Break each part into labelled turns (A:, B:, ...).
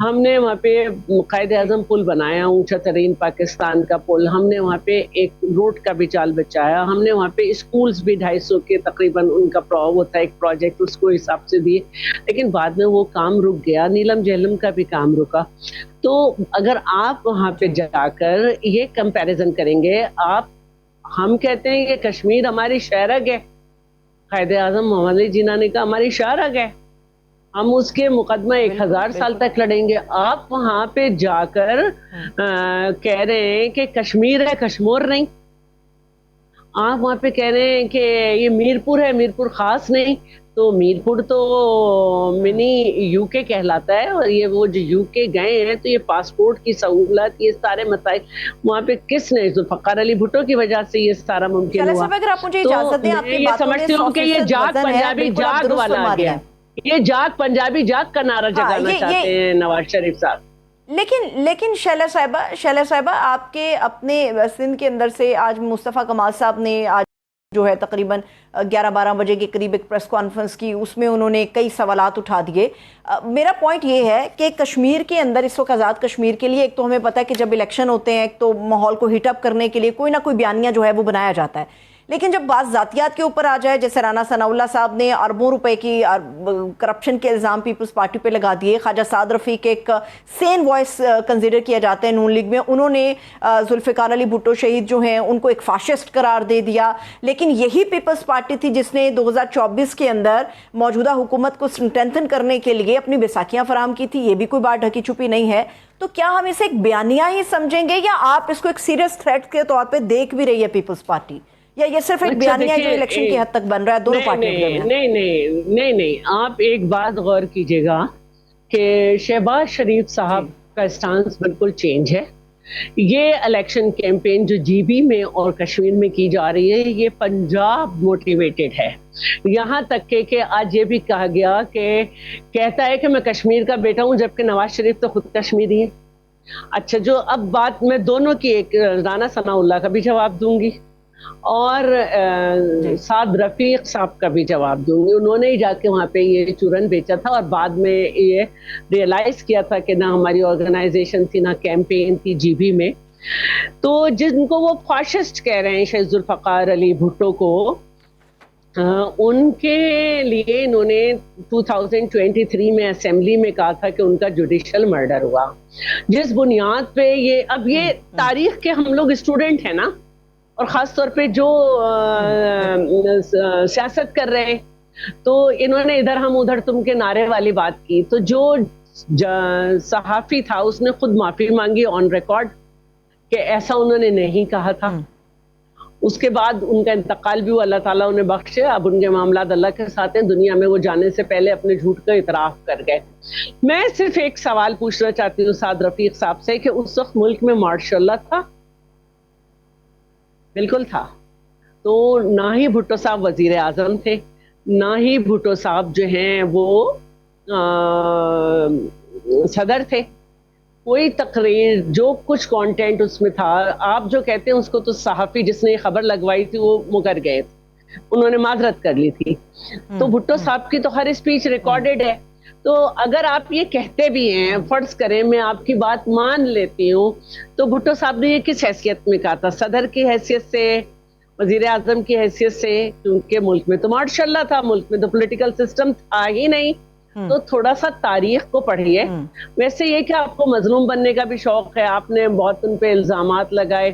A: ہم نے وہاں پہ قائد اعظم پل بنایا، اونچا ترین پاکستان کا پل. ہم نے وہاں پہ ایک روڈ کا بھی جال بچایا. ہم نے وہاں پہ اسکولز بھی 250 کے تقریباً ان کا وہ تھا ایک پروجیکٹ، اس کو حساب سے دیے. لیکن بعد میں وہ کام رک گیا. نیلم جہلم کا بھی کام رکا. تو اگر آپ وہاں پہ جا کر یہ کمپیریزن کریں گے، ہم کہتے ہیں کہ کشمیر ہماری شہرگ ہے. قائد اعظم محمد علی جناح نے کہا ہماری شہرگ ہے، ہم اس کے مقدمہ 1000 سال تک لڑیں گے. آپ وہاں پہ جا کر کہہ رہے ہیں کہ کشمیر ہے، کشمور نہیں. آپ وہاں پہ کہہ رہے ہیں کہ یہ میرپور ہے، میرپور خاص نہیں. تو میرپور تو منی یو کے کہلاتا ہے، اور یہ وہ جو یو کے گئے ہیں تو یہ پاسپورٹ کی سہولت، یہ سارے مسائل وہاں پہ کس نے؟ ذوالفقار علی بھٹو کی وجہ سے یہ سارا ممکن ہوا.
B: اگر آپ مجھے اجازت دیں، آپ
A: میں
B: کی
A: یہ
B: باتوں میں
A: سمجھتی ہوں کہ یہ جاگ پنجابی جاگ والا آ گیا. یہ جاگ پنجابی جاگ کا نعرہ جگانا چاہتے ہیں نواز شریف صاحب.
B: لیکن شیلا صاحبہ آپ کے اپنے سندھ کے اندر سے آج مصطفیٰ کمال صاحب نے آج جو ہے تقریباً 11-12 بجے کے قریب ایک پریس کانفرنس کی، اس میں انہوں نے کئی سوالات اٹھا دیے. میرا پوائنٹ یہ ہے کہ کشمیر کے اندر اس وقت آزاد کشمیر کے لیے ایک تو ہمیں پتہ ہے کہ جب الیکشن ہوتے ہیں ایک تو ماحول کو ہیٹ اپ کرنے کے لیے کوئی نہ کوئی بیانیہ جو ہے وہ بنایا جاتا ہے، لیکن جب بات ذاتیات کے اوپر آ جائے، جیسے رانا ثناء اللہ صاحب نے اربوں روپے کی کرپشن کے الزام پیپلز پارٹی پہ لگا دیے. خواجہ سعد رفیق ایک سین وائس کنسیڈر کیا جاتے ہیں نون لیگ میں، انہوں نے ذوالفقار علی بھٹو شہید جو ہیں ان کو ایک فاشسٹ قرار دے دیا. لیکن یہی پیپلز پارٹی تھی جس نے 2024 کے اندر موجودہ حکومت کو اسٹرینتھن کرنے کے لیے اپنی بیساکھیاں فراہم کی تھی. یہ بھی کوئی بات ڈھکی چھپی نہیں ہے. تو کیا ہم اسے ایک بیانیہ ہی سمجھیں گے، یا آپ اس کو ایک سیریس تھریٹ کے طور پہ دیکھ بھی رہی ہے پیپلز پارٹی، یا یہ صرف ایک بیانیہ جو الیکشن کی حد تک بن رہا ہے دونوں پارٹیوں کے درمیان؟
A: نہیں، آپ ایک بات غور کیجئے گا کہ شہباز شریف صاحب کا اسٹانس بالکل چینج ہے. یہ الیکشن کیمپین جو جی بی میں اور کشمیر میں کی جا رہی ہے یہ پنجاب موٹیویٹڈ ہے. یہاں تک کہ آج یہ بھی کہا گیا کہ کہتا ہے کہ میں کشمیر کا بیٹا ہوں، جبکہ نواز شریف تو خود کشمیری ہے. اچھا، جو اب بات میں دونوں کی، ایک رانا ثناء اللہ کا بھی جواب دوں گی اور سعد رفیق صاحب کا بھی جواب دوں گی. انہوں نے ہی جا کے وہاں پہ یہ چورن بیچا تھا اور بعد میں یہ ریئلائز کیا تھا کہ نہ ہماری آرگنائزیشن تھی، نہ کیمپین تھی جی بی میں. تو جن کو وہ فاشسٹ کہہ رہے ہیں شہید ذوالفقار علی بھٹو کو، ان کے لیے انہوں نے 2023 میں اسمبلی میں کہا تھا کہ ان کا جوڈیشل مرڈر ہوا. جس بنیاد پہ اب یہ تاریخ کے ہم لوگ اسٹوڈنٹ ہیں نا، اور خاص طور پہ جو سیاست کر رہے ہیں، تو انہوں نے ادھر ہم ادھر تم کے نعرے والی بات کی. تو جو صحافی تھا اس نے خود معافی مانگی آن ریکارڈ کہ ایسا انہوں نے نہیں کہا تھا. اس کے بعد ان کا انتقال بھی ہوا، اللہ تعالیٰ انہیں بخشے. اب ان کے معاملات اللہ کے ساتھ ہیں. دنیا میں وہ جانے سے پہلے اپنے جھوٹ کا اعتراف کر گئے. میں صرف ایک سوال پوچھنا چاہتی ہوں سعد رفیق صاحب سے کہ اس وقت ملک میں مارشل اللہ تھا؟ بالکل تھا. تو نہ ہی بھٹو صاحب وزیر اعظم تھے، نہ ہی بھٹو صاحب جو ہیں وہ صدر تھے. کوئی تقریر جو کچھ کانٹینٹ اس میں تھا، آپ جو کہتے ہیں اس کو تو صحافی جس نے یہ خبر لگوائی تھی وہ مکر گئے تھے، انہوں نے معذرت کر لی تھی. تو بھٹو صاحب کی تو ہر اسپیچ ریکارڈڈ ہے. تو اگر آپ یہ کہتے بھی ہیں، فرض کریں میں آپ کی بات مان لیتی ہوں، تو بھٹو صاحب نے یہ کس حیثیت میں کہا تھا؟ صدر کی حیثیت سے، وزیر اعظم کی حیثیت سے؟ کیونکہ ملک میں تو ماشاء اللہ تھا، ملک میں تو پولیٹیکل سسٹم تھا ہی نہیں. تو تھوڑا سا تاریخ کو پڑھیے. ویسے یہ کہ آپ کو مظلوم بننے کا بھی شوق ہے، آپ نے بہت ان پہ الزامات لگائے.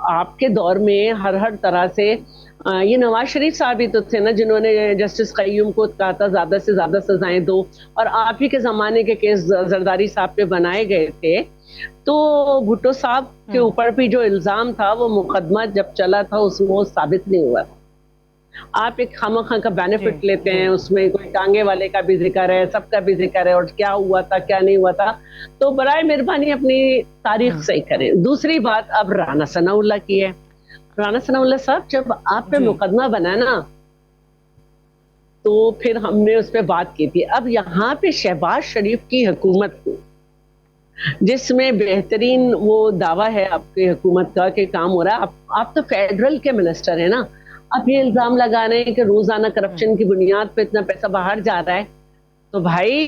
A: آپ کے دور میں ہر طرح سے یہ نواز شریف صاحب ہی تو تھے نا جنہوں نے جسٹس قیوم کو کہا تھا زیادہ سے زیادہ سزائیں دو، اور آپ ہی کے زمانے کے کیس زرداری صاحب پہ بنائے گئے تھے. تو بھٹو صاحب کے اوپر بھی جو الزام تھا وہ مقدمہ جب چلا تھا اس میں وہ ثابت نہیں ہوا. آپ ایک خامخواہ کا بینیفٹ لیتے ہیں، اس میں کوئی ٹانگے والے کا بھی ذکر ہے، سب کا بھی ذکر ہے، اور کیا ہوا تھا کیا نہیں ہوا تھا. تو برائے مہربانی اپنی تاریخ صحیح کریں. دوسری بات اب رانا ثناء اللہ کی ہے. رانا ثناء اللہ صاحب جب آپ پہ مقدمہ بنا نا تو پھر ہم نے اس پہ بات کی تھی. اب یہاں پہ شہباز شریف کی حکومت کو، جس میں بہترین وہ دعویٰ ہے آپ کی حکومت کا کہ کام ہو رہا ہے، آپ تو فیڈرل کے منسٹر ہیں نا. اب یہ الزام لگا رہے ہیں کہ روزانہ کرپشن کی بنیاد پہ اتنا پیسہ باہر جا رہا ہے. تو بھائی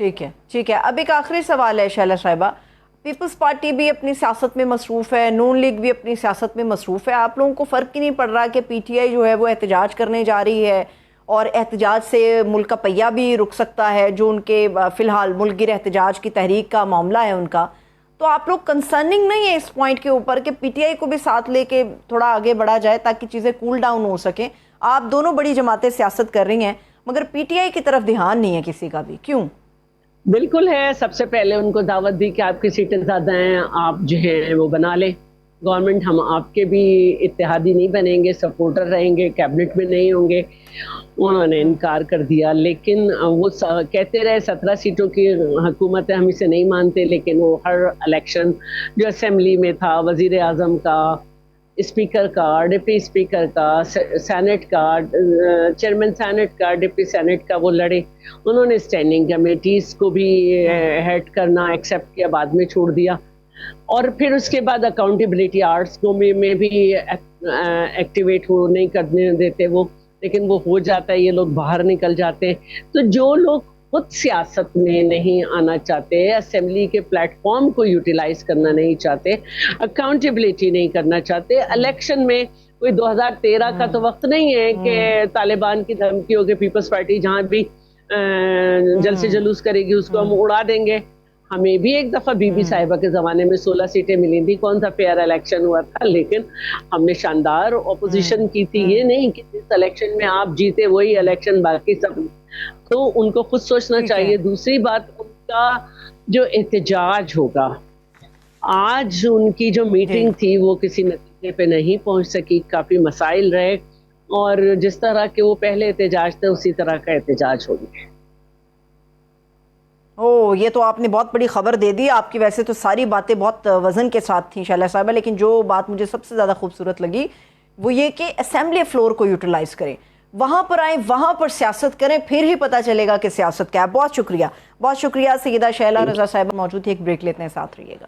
B: ٹھیک ہے. اب ایک آخری سوال ہے شیلا صاحبہ. پیپلز پارٹی بھی اپنی سیاست میں مصروف ہے, نون لیگ بھی اپنی سیاست میں مصروف ہے. آپ لوگوں کو فرق ہی نہیں پڑ رہا کہ پی ٹی آئی جو ہے وہ احتجاج کرنے جا رہی ہے اور احتجاج سے ملک کا پہیہ بھی رک سکتا ہے, جو ان کے فی الحال ملک گیر احتجاج کی تحریک کا معاملہ ہے ان کا. تو آپ لوگ کنسرننگ نہیں ہے اس پوائنٹ کے اوپر کہ پی ٹی آئی کو بھی ساتھ لے کے تھوڑا آگے بڑھا جائے تاکہ چیزیں کول ڈاؤن ہو سکیں؟ آپ دونوں بڑی جماعتیں سیاست کر رہی ہیں مگر پی ٹی آئی کی طرف دھیان نہیں ہے کسی کا بھی, کیوں؟
A: بالکل ہے. سب سے پہلے ان کو دعوت دی کہ آپ کی سیٹیں زیادہ ہیں, آپ جو ہیں وہ بنا لیں گورنمنٹ, ہم آپ کے بھی اتحادی نہیں بنیں گے, سپورٹر رہیں گے, کیبنٹ میں نہیں ہوں گے. انہوں نے انکار کر دیا. لیکن وہ کہتے رہے 17 سیٹوں کی حکومت ہے, ہم اسے نہیں مانتے. لیکن وہ ہر الیکشن جو اسمبلی میں تھا, وزیر اعظم کا, اسپیکر کا, ڈپٹی اسپیکر کا, سینٹ کا, چیئرمین سینٹ کا, ڈپٹی سینٹ کا, وہ لڑے. انہوں نے اسٹینڈنگ کمیٹیز کو بھی ہیڈ کرنا ایکسیپٹ کیا, بعد میں چھوڑ دیا. اور پھر اس کے بعد اکاؤنٹیبلٹی آرٹس کو میں بھی ایکٹیویٹ نہیں کرنے دیتے وہ, لیکن وہ ہو جاتا ہے, یہ لوگ باہر نکل جاتے ہیں. تو جو لوگ خود سیاست میں نہیں آنا چاہتے, اسمبلی کے پلیٹ فارم کو یوٹیلائز کرنا نہیں چاہتے, اکاؤنٹیبلٹی نہیں کرنا چاہتے, الیکشن میں کوئی 2013 کا تو وقت نہیں ہے کہ طالبان کی دھمکیوں کے پیپلز پارٹی جہاں بھی جلسے جلوس کرے گی اس کو ہم اڑا دیں گے. ہمیں بھی ایک دفعہ بی بی صاحبہ کے زمانے میں 16 سیٹیں ملی تھی, کون سا فیئر الیکشن ہوا تھا, لیکن ہم نے شاندار اپوزیشن کی تھی. یہ نہیں کہ جس الیکشن میں آپ جیتے وہی الیکشن باقی سب. تو ان کو خود سوچنا چاہیے. دوسری بات, ان کا جو احتجاج ہوگا, آج ان کی جو میٹنگ تھی وہ کسی نتیجے پہ نہیں پہنچ سکی, کافی مسائل رہے, اور جس طرح کے وہ پہلے احتجاج تھے اسی طرح کا احتجاج ہوگا.
B: یہ تو آپ نے بہت بڑی خبر دے دی. آپ کی ویسے تو ساری باتیں بہت وزن کے ساتھ تھیں شیلا صاحبہ, لیکن جو بات مجھے سب سے زیادہ خوبصورت لگی وہ یہ کہ اسمبلی فلور کو یوٹیلائز کریں, وہاں پر آئیں, وہاں پر سیاست کریں, پھر ہی پتہ چلے گا کہ سیاست کیا ہے. بہت شکریہ سیدہ شیلا رضا صاحبہ موجود تھی. ایک بریک لیتے ہیں, ساتھ رہیے گا.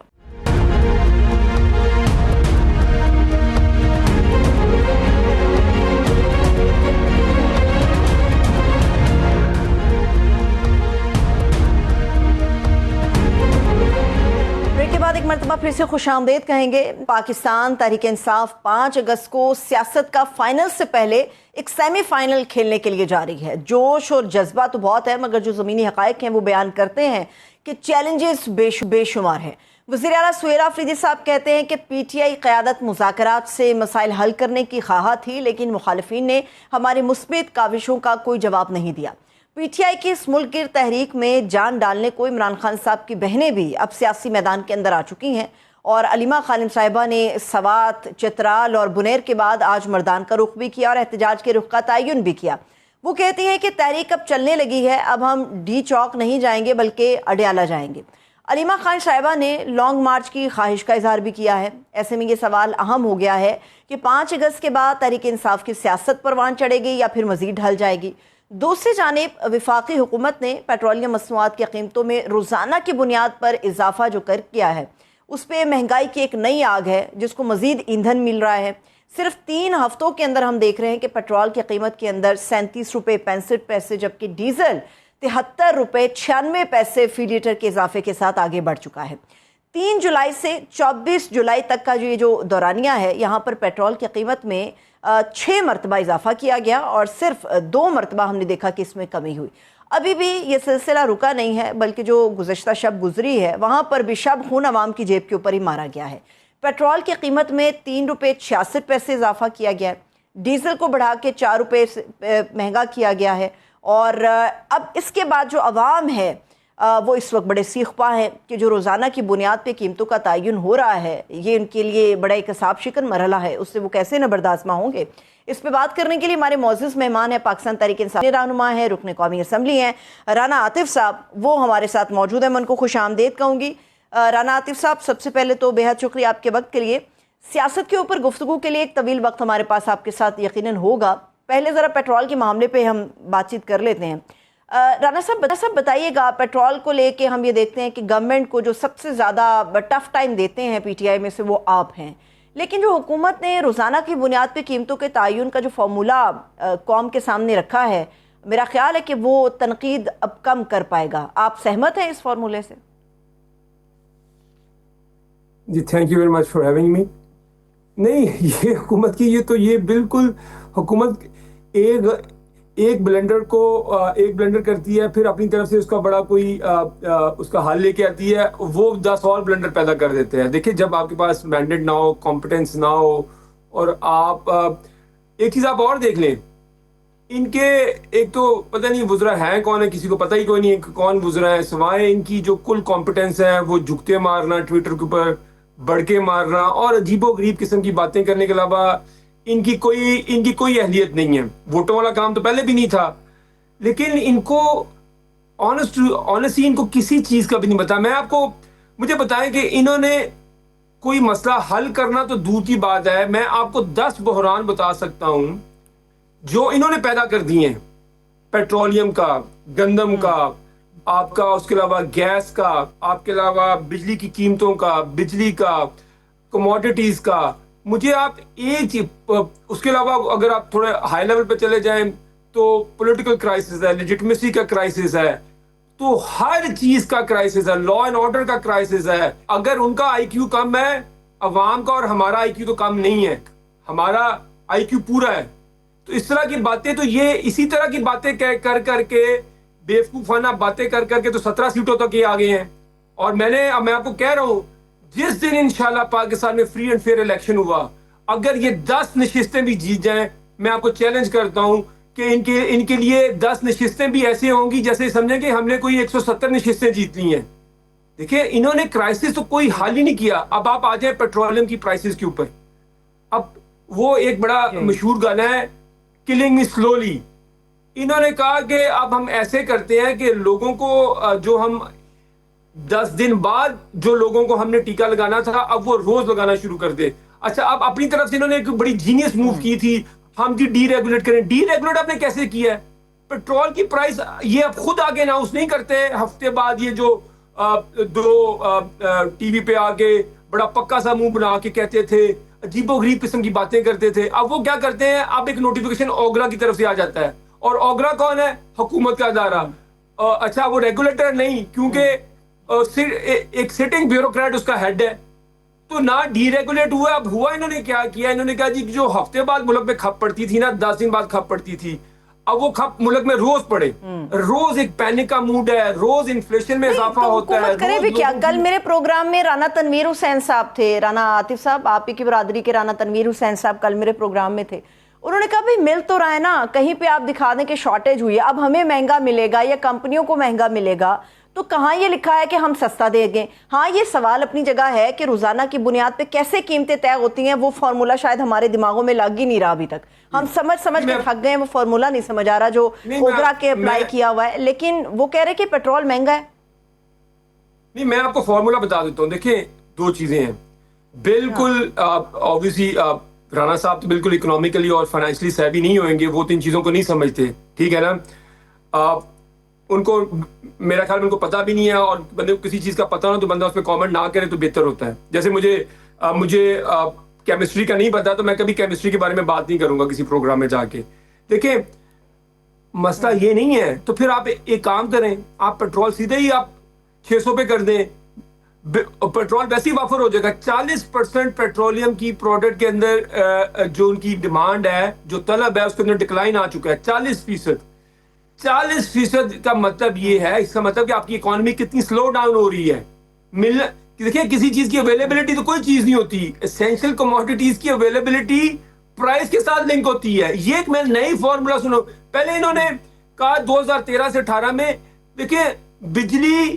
B: ایک مرتبہ پھر سے خوش آمدید کہیں گے. پاکستان تحریک انصاف 5 اگست کو سیاست کا فائنل سے پہلے ایک سیمی فائنل کھیلنے کے لیے جا رہی ہے. جوش اور جذبہ تو بہت ہے, مگر جو زمینی حقائق ہیں وہ بیان کرتے ہیں کہ چیلنجز بے شمار ہیں. وزیر اعلیٰ سہیل آفریدی صاحب کہتے ہیں کہ پی ٹی آئی قیادت مذاکرات سے مسائل حل کرنے کی خواہاں تھی, لیکن مخالفین نے ہماری مثبت کاوشوں کا کوئی جواب نہیں دیا. پی ٹی آئی کی اس ملک گیر تحریک میں جان ڈالنے کو عمران خان صاحب کی بہنیں بھی اب سیاسی میدان کے اندر آ چکی ہیں, اور علیمہ خانم صاحبہ نے سوات, چترال اور بنیر کے بعد آج مردان کا رخ بھی کیا اور احتجاج کے رخ کا تعین بھی کیا. وہ کہتی ہیں کہ تحریک اب چلنے لگی ہے, اب ہم ڈی چوک نہیں جائیں گے بلکہ اڈیالہ جائیں گے. علیمہ خان صاحبہ نے لانگ مارچ کی خواہش کا اظہار بھی کیا ہے. ایسے میں یہ سوال اہم ہو گیا ہے کہ 5 اگست کے بعد تحریک انصاف کی سیاست پروان چڑھے گی یا پھر مزید ڈھل جائے گی. دوسری جانب وفاقی حکومت نے پیٹرولیم مصنوعات کی قیمتوں میں روزانہ کی بنیاد پر اضافہ جو کر کیا ہے, اس پہ مہنگائی کی ایک نئی آگ ہے جس کو مزید ایندھن مل رہا ہے. صرف 3 ہفتوں کے اندر ہم دیکھ رہے ہیں کہ پیٹرول کی قیمت کے اندر 37 روپے 65 پیسے, جبکہ ڈیزل 73 روپے 96 پیسے فی لیٹر کے اضافے کے ساتھ آگے بڑھ چکا ہے. 3 جولائی سے 24 جولائی تک کا یہ جو دورانیہ ہے, یہاں پر پیٹرول کی قیمت میں 6 مرتبہ اضافہ کیا گیا اور صرف 2 مرتبہ ہم نے دیکھا کہ اس میں کمی ہوئی. ابھی بھی یہ سلسلہ رکا نہیں ہے, بلکہ جو گزشتہ شب گزری ہے وہاں پر بھی شب خون عوام کی جیب کے اوپر ہی مارا گیا ہے. پیٹرول کی قیمت میں 3 روپے 66 پیسے اضافہ کیا گیا ہے, ڈیزل کو بڑھا کے 4 روپے مہنگا کیا گیا ہے, اور اب اس کے بعد جو عوام ہے وہ اس وقت بڑے سیخ پا ہیں کہ جو روزانہ کی بنیاد پہ قیمتوں کا تعین ہو رہا ہے, یہ ان کے لیے بڑا ایک عذاب شکن مرحلہ ہے, اس سے وہ کیسے نہ برداشت ہوں گے. اس پہ بات کرنے کے لیے ہمارے معزز مہمان ہیں پاکستان تحریک انصاف رہنما ہیں, رکن قومی اسمبلی ہیں رانا عاطف صاحب, وہ ہمارے ساتھ موجود ہیں. میں ان کو خوش آمدید کہوں گی. رانا عاطف صاحب, سب سے پہلے تو بے حد شکریہ آپ کے وقت کے لیے. سیاست کے اوپر گفتگو کے لیے ایک طویل وقت ہمارے پاس آپ کے ساتھ یقیناً ہوگا. پہلے ذرا پیٹرول کے معاملے پہ ہم بات چیت کر لیتے ہیں. رانا صاحب بتائیے گا, پیٹرول کو لے کے ہم یہ دیکھتے ہیں کہ گورنمنٹ کو جو سب سے زیادہ ٹف ٹائم دیتے ہیں پی ٹی آئی میں سے وہ آپ ہیں, لیکن جو حکومت نے روزانہ کی بنیاد پہ قیمتوں کے تعین کا جو فارمولہ قوم کے سامنے رکھا ہے میرا خیال ہے کہ وہ تنقید اب کم کر پائے گا. آپ سہمت ہیں اس فارمولے سے؟
C: جی thank you very much for having me. نہیں یہ حکومت کی یہ بالکل حکومت ایک بلنڈر کرتی ہے، پھر اپنی طرف سے اس کا بڑا کوئی اس کا حل لے کے آتی ہے، وہ 10 اور بلنڈر پیدا کر دیتے ہیں. دیکھیں جب آپ کے پاس مینڈیٹ نہ ہو، کمپٹنس نہ ہو، اور آپ ایک چیز آپ اور دیکھ لیں، ان کے ایک تو پتہ نہیں وزراء ہیں کون ہے، کسی کو پتہ ہی کوئی نہیں کون وزراء ہے، سوائے ان کی جو کل کمپٹنس ہے وہ جھکتے مارنا، ٹویٹر کے اوپر بڑکے مارنا اور عجیب و غریب قسم کی باتیں کرنے کے علاوہ ان کی کوئی اہلیت نہیں ہے. ووٹوں والا کام تو پہلے بھی نہیں تھا، لیکن ان کو آنیسٹلی ان کو کسی چیز کا بھی نہیں پتا. مجھے بتائیں کہ انہوں نے کوئی مسئلہ حل کرنا تو دور کی بات ہے، میں آپ کو 10 بحران بتا سکتا ہوں جو انہوں نے پیدا کر دیے ہیں. پیٹرولیم کا، گندم کا، آپ کا اس کے علاوہ گیس کا، آپ کے علاوہ بجلی کی قیمتوں کا، بجلی کا، کموڈیٹیز کا. مجھے آپ ایک چیز، اس کے علاوہ اگر آپ تھوڑے ہائی لیول پہ چلے جائیں تو پولیٹیکل کرائسس ہے، لیجٹمیسی کا کرائسس ہے، تو ہر چیز کا کرائسس ہے، لا اینڈ آرڈر کا کرائسس ہے. اگر ان کا آئی کیو کم ہے عوام کا، اور ہمارا آئی کیو تو کم نہیں ہے، ہمارا آئی کیو پورا ہے. تو اس طرح کی باتیں، تو یہ اسی طرح کی باتیں کر کے بیوقوفانہ باتیں کر کے تو 17 سیٹوں تک یہ آگے ہیں. اور میں آپ کو کہہ رہا ہوں جس دن انشاءاللہ پاکستان میں فری اینڈ فیئر الیکشن ہوا، اگر یہ 10 نشستیں بھی جیت جائیں، میں آپ کو چیلنج کرتا ہوں کہ ان کے لیے 10 نشستیں بھی ایسے ہوں گی جیسے سمجھیں کہ ہم نے کوئی 170 نشستیں جیت لی ہیں. دیکھیں انہوں نے کرائسس تو کوئی حل ہی نہیں کیا. اب آپ آ جائیں پیٹرولیم کی پرائسز کے اوپر. اب وہ ایک بڑا مشہور گانا ہے کلنگ می سلولی. انہوں نے کہا کہ اب ہم ایسے کرتے ہیں کہ لوگوں کو جو ہم 10 دن بعد جو لوگوں کو ہم نے ٹیکہ لگانا تھا اب وہ روز لگانا شروع کر دے. اچھا اب اپنی طرف سے انہوں نے ایک بڑی جینیس موو کی تھی، ہم ڈی ریگولیٹ کریں. ڈی ریگولیٹ آپ نے کیسے کیا ہے؟ پیٹرول کی پرائس یہ اب خود آگے اناؤنس نہیں کرتے ہفتے بعد، یہ جو دو ٹی وی پہ آ کے بڑا پکا سا منہ بنا کے کہتے تھے، عجیب و غریب قسم کی باتیں کرتے تھے. اب وہ کیا کرتے ہیں، اب ایک نوٹیفیکیشن اوگرا کی طرف سے آ جاتا ہے، اور اوگرا کون ہے؟ حکومت کا ادارہ. اچھا وہ ریگولیٹر نہیں، کیونکہ ایک سٹنگ بیوروکریٹ اس کا ہیڈ ہے. تو نہ ڈی ریگولیٹ ہوا. اب ہوا انہوں نے کیا کیا، انہوں نے کہا جی جو ہفتے بعد ملک میں کھپ پڑتی تھی نا، 10 دن بعد کھپ پڑتی تھی، اب وہ کھپ ملک میں روز پڑے. روز ایک پینک کا موڈ ہے، روز انفلیشن میں اضافہ ہوتا ہے.
B: حکومت کرے بھی کیا؟ کل میرے پروگرام میں رانا تنویر حسین صاحب تھے، رانا عاطف صاحب آپ ہی کی برادری کے رانا تنویر حسین صاحب کل میرے پروگرام میں تھے. انہوں نے کہا بھئی مل تو رہا ہے نا، کہیں پہ آپ دکھا دیں کہ شارٹیج ہوئی ہے، اب ہمیں مہنگا ملے گا یا کمپنیوں کو مہنگا ملے گا، تو کہاں یہ لکھا ہے کہ ہم سستا دے گے؟ ہاں یہ سوال اپنی جگہ ہے کہ روزانہ کی بنیاد پہ کیسے قیمتیں طے ہوتی ہیں، وہ فارمولا شاید ہمارے دماغوں میں لگ ہی نہیں رہا ابھی تک. ہم سمجھ کے تھک گئے ہیں، وہ فارمولا نہیں سمجھ آ رہا جو اوگرا کے اپلائی کیا ہوا ہے. لیکن وہ کہہ رہے کہ پیٹرول مہنگا ہے.
C: نہیں میں آپ کو فارمولا بتا دیتا ہوں. دیکھیں 2 چیزیں ہیں بالکل. obviously رانا صاحب تو بالکل اکنامیکلی اور فائنینشلی سیوی نہیں ہوئیں گے، وہ 3 چیزوں کو نہیں سمجھتے، ٹھیک ہے نا. ان کو میرا خیال میں ان کو پتہ بھی نہیں ہے، اور بندے کو کسی چیز کا پتہ ہو تو بندہ اس پہ کامنٹ نہ کرے تو بہتر ہوتا ہے. جیسے مجھے کیمسٹری کا نہیں پتا تو میں کبھی کیمسٹری کے بارے میں بات نہیں کروں گا کسی پروگرام میں جا کے. دیکھیں مسئلہ یہ نہیں ہے، تو پھر آپ ایک کام کریں، آپ پیٹرول سیدھے ہی آپ 600 پہ کر دیں. پیٹرول ویسے ہی وافر ہو جائے گا. 40% پیٹرولیم کی پروڈکٹ کے اندر جو ان کی ڈیمانڈ ہے، جو طلب ہے، اس کے اندر ڈکلائن آ چکا ہے 40%. 40% کا مطلب یہ ہے، اس کا مطلب کہ آپ کی اکانومی کتنی سلو ڈاؤن ہو رہی ہے. دیکھیں کسی چیز کی اویلیبلٹی تو کوئی چیز نہیں ہوتی، اسینشل کموڈیٹیز کی اویلیبلٹی پرائس کے ساتھ لنک ہوتی ہے. یہ ایک میں نئی فارمولا سنو. پہلے انہوں نے کہا 2013 سے 18 میں دیکھیں بجلی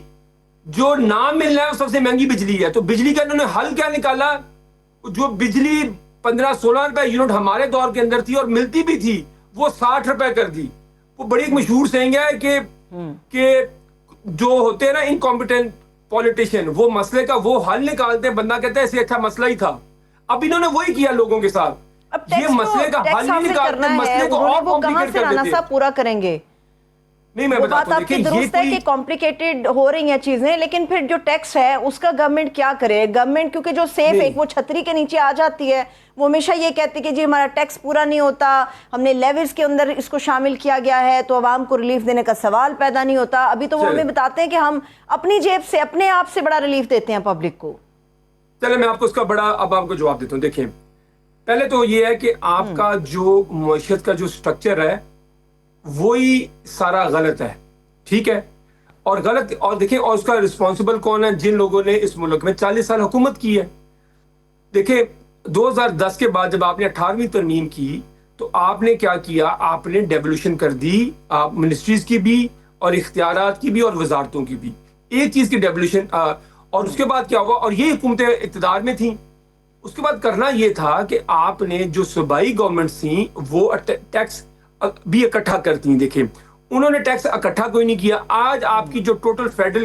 C: جو نام مل رہا ہے وہ سب سے مہنگی بجلی ہے. تو بجلی کا انہوں نے حل کیا نکالا؟ جو بجلی 15-16 روپے یونٹ ہمارے دور کے اندر تھی اور ملتی بھی تھی، وہ 60 روپے کر دی. وہ بڑی ایک مشہور سینگ ہے کہ جو ہوتے ہیں نا انکمپیٹنٹ پولیٹیشین، وہ مسئلے کا وہ حل نکالتے ہیں، بندہ کہتا ہے اس سے اچھا مسئلہ ہی تھا. اب انہوں نے وہی کیا لوگوں کے ساتھ. یہ مسئلے کا حل نہیں نکالتے، مسئلے کو اور
B: کہاں سے رانا صاحب پورا کریں گے؟
C: نہیں میں
B: وہ
C: بتاتا
B: بات
C: ہوں،
B: آپ کی
C: دیکھیں یہ
B: درست ہے کہ
C: کوئی
B: کمپلیکیٹڈ ہو رہی ہیں چیزیں، لیکن پھر جو ٹیکس ہے اس کا گورنمنٹ کیا کرے؟ گورنمنٹ کیونکہ جو سیف
C: نہیں،
B: ایک وہ چھتری کے نیچے آ جاتی ہے، وہ ہمیشہ یہ کہتی کہ جی ہمارا ٹیکس پورا نہیں ہوتا، ہم نے لیویز کے اندر اس کو شامل کیا گیا ہے تو عوام کو ریلیف دینے کا سوال پیدا نہیں ہوتا۔ ابھی تو وہ
C: چلیں
B: ہمیں بتاتے ہیں کہ ہم اپنی جیب سے اپنے آپ سے بڑا ریلیف دیتے ہیں پبلک کو۔
C: چلے میں آپ کو اس کا بڑا اب آپ کو جواب دیتا ہوں۔ دیکھیں پہلے تو یہ ہے کہ آپ کا جو معیشت کا جو سٹرکچر ہے وہی سارا غلط ہے، ٹھیک ہے، اور غلط، اور دیکھیں اور اس کا رسپانسبل کون ہے؟ جن لوگوں نے اس ملک میں 40 سال حکومت کی ہے۔ دیکھیں 2010 کے بعد جب آپ نے 18ویں ترمیم کی تو آپ نے کیا کیا؟ آپ نے ڈیولیوشن کر دی، آپ منسٹریز کی بھی اور اختیارات کی بھی اور وزارتوں کی بھی، ایک چیز کی ڈیولیوشن۔ اور اس کے بعد کیا ہوا؟ اور یہ حکومتیں اقتدار میں تھیں، اس کے بعد کرنا یہ تھا کہ آپ نے جو صوبائی گورنمنٹس تھیں وہ ٹیکس بھی اکٹھا کرتی ہیں۔ دیکھیں انہوں نے ٹیکس اکٹھا کوئی نہیں کیا۔ آج آپ کی جو total federal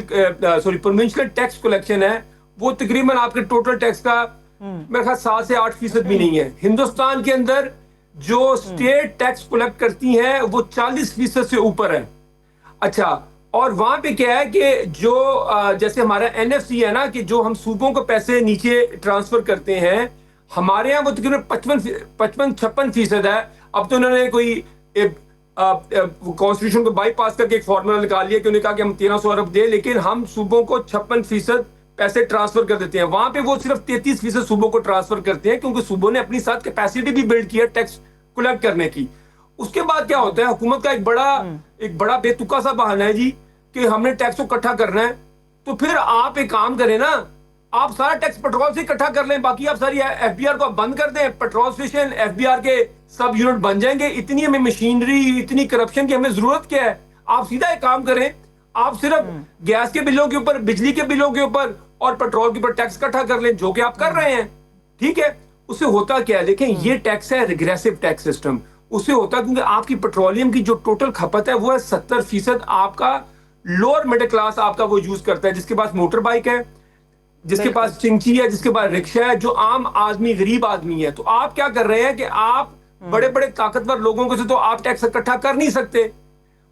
C: provincial tax collection ہے وہ تقریباً آپ کے ٹوٹل ٹیکس کا میرے خیال 7 سے 8% بھی نہیں ہے۔ ہندوستان کے اندر جو اسٹیٹ ٹیکس کلیکٹ کرتی ہیں وہ 40% سے اوپر ہے۔ اچھا، اور وہاں پہ کیا ہے کہ جو جیسے ہمارا NFC ہے نا، کہ جو ہم صوبوں کو پیسے نیچے ٹرانسفر کرتے ہیں، ہمارے یہاں وہ تقریباً 55-56% ہے۔ اب تو انہوں نے کوئی کانسٹیٹیوشن کو بائی پاس کر کے ایک فارمولا نکال لیا کہ انہوں نے کہا کہ ہم 1300 ارب دیں، لیکن ہم صوبوں کو 56% پیسے ٹرانسفر کر دیتے ہیں۔ وہاں پہ وہ صرف 33% صوبوں کو ٹرانسفر کرتے ہیں، کیونکہ صوبوں نے اپنی ساتھ کیپیسٹی بھی بلڈ کیا ٹیکس کلیکٹ کرنے کی۔ اس کے بعد کیا ہوتا ہے؟ حکومت کا ایک بڑا بے تکا سا بہانہ ہے جی کہ ہم نے ٹیکس کو اکٹھا کرنا ہے۔ تو پھر آپ ایک کام کریں نا، آپ سارا ٹیکس پیٹرول سے اکٹھا کر لیں، باقی آپ ساری FBR کو بند کر دیں، پیٹرول اسٹیشن FBR کے سب یونٹ بن جائیں گے۔ اتنی ہمیں مشینری، اتنی کرپشن کی ہمیں ضرورت کیا ہے؟ آپ سیدھا ایک کام کریں، آپ صرف گیس کے بلوں کے اوپر، بجلی کے بلوں کے اوپر اور پیٹرول کے اوپر ٹیکس اکٹھا کر لیں، جو کہ آپ کر رہے ہیں، ٹھیک ہے۔ اس سے ہوتا کیا ہے؟ دیکھیں یہ ٹیکس ہے ریگریسو ٹیکس سسٹم۔ اس سے ہوتا ہے کیونکہ آپ کی پیٹرولیم کی جو ٹوٹل کھپت ہے وہ ہے 70% آپ کا لوور مڈل کلاس آپ کا وہ یوز کرتا ہے، جس کے پاس موٹر بائک ہے، جس کے پاس چنچی ہے، جس کے پاس رکشہ ہے، جو عام آدمی غریب آدمی ہے۔ تو آپ کیا کر رہے ہیں کہ آپ بڑے بڑے طاقتور لوگوں کو سے تو آپ ٹیکس اکٹھا کر نہیں سکتے،